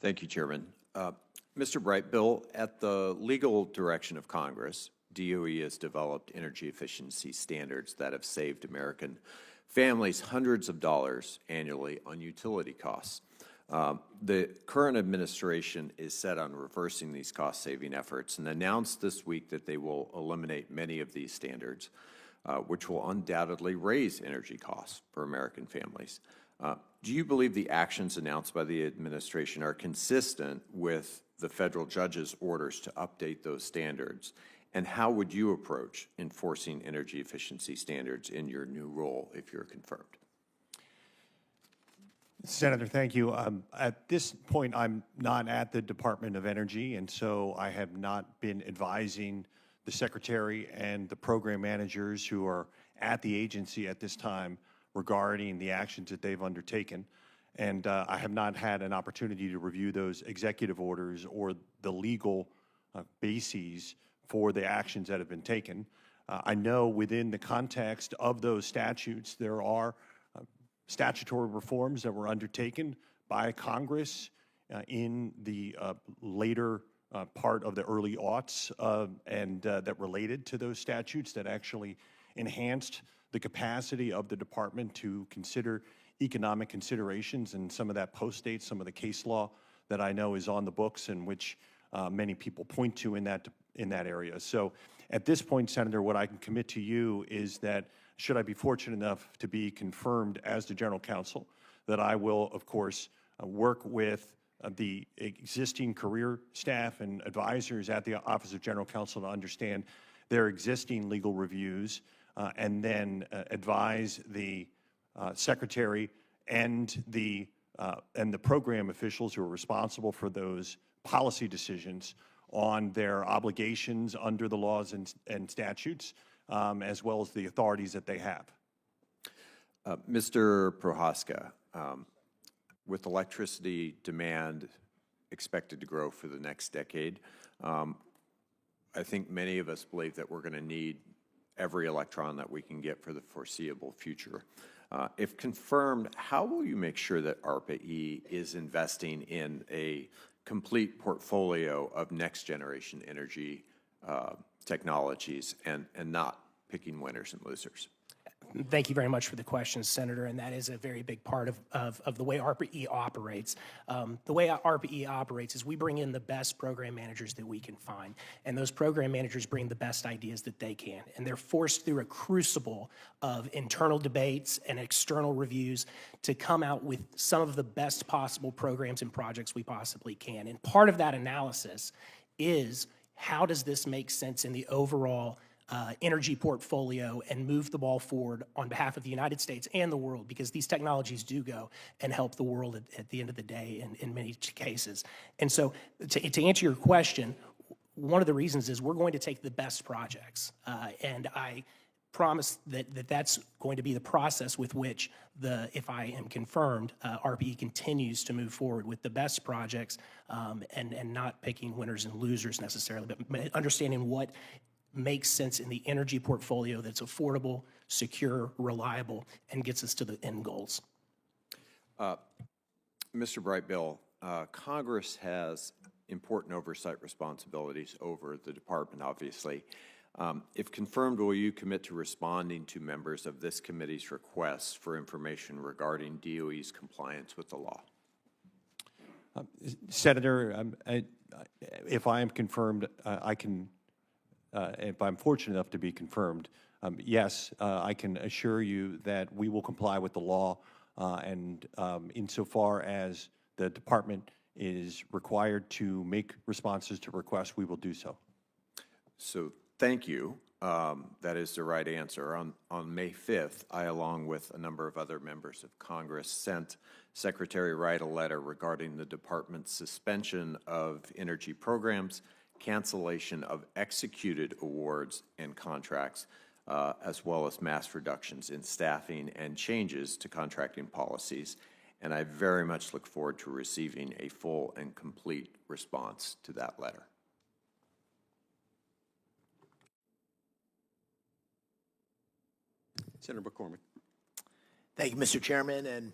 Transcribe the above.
Thank you, Chairman. Mr. Bright, Bill, at the legal direction of Congress, DOE has developed energy efficiency standards that have saved American families hundreds of dollars annually on utility costs. The current administration is set on reversing these cost-saving efforts and announced this week that they will eliminate many of these standards, which will undoubtedly raise energy costs for American families. Do you believe the actions announced by the administration are consistent with the federal judge's orders to update those standards? And how would you approach enforcing energy efficiency standards in your new role if you're confirmed? Senator, thank you. At this point, I'm not at the Department of Energy, and so I have not been advising the Secretary and the program managers who are at the agency at this time regarding the actions that they've undertaken. And I have not had an opportunity to review those executive orders or the legal bases for the actions that have been taken. I know within the context of those statutes, there are statutory reforms that were undertaken by Congress in the later part of the early aughts and that related to those statutes that actually enhanced the capacity of the department to consider economic considerations, and some of that postdates some of the case law that I know is on the books and which many people point to in that area. So at this point, Senator, what I can commit to you is that should I be fortunate enough to be confirmed as the General Counsel, that I will, of course, work with the existing career staff and advisors at the Office of General Counsel to understand their existing legal reviews, and then advise the Secretary and the program officials who are responsible for those policy decisions on their obligations under the laws and statutes, as well as the authorities that they have. Mr. Prohaska, with electricity demand expected to grow for the next decade, I think many of us believe that we're going to need every electron that we can get for the foreseeable future. If confirmed, how will you make sure that ARPA-E is investing in a complete portfolio of next-generation energy technologies and not picking winners and losers? Thank you very much for the question, Senator, and that is a very big part of the way ARPA-E operates. The way ARPA-E operates is we bring in the best program managers that we can find, and those program managers bring the best ideas that they can, and they're forced through a crucible of internal debates and external reviews to come out with some of the best possible programs and projects we possibly can. And part of that analysis is how does this make sense in the overall energy portfolio and move the ball forward on behalf of the United States and the world, because these technologies do go and help the world at the end of the day in many cases. And so to answer your question, one of the reasons is we're going to take the best projects, and I promise that that's going to be the process with which if I am confirmed, ARPA-E continues to move forward with the best projects, and not picking winners and losers necessarily, but understanding what makes sense in the energy portfolio that's affordable, secure, reliable, and gets us to the end goals. Mr. Bright, Bill, Congress has important oversight responsibilities over the department, obviously. If confirmed, will you commit to responding to members of this committee's requests for information regarding DOE's compliance with the law? Senator, if I am confirmed, I can if I'm fortunate enough to be confirmed, yes, I can assure you that we will comply with the law, and insofar as the department is required to make responses to requests, we will do so. So thank you. That is the right answer. On May 5th, I, along with a number of other members of Congress, sent Secretary Wright a letter regarding the department's suspension of energy programs, cancellation of executed awards and contracts, as well as mass reductions in staffing and changes to contracting policies. And I very much look forward to receiving a full and complete response to that letter. Senator McCormick. Thank you, Mr. Chairman, and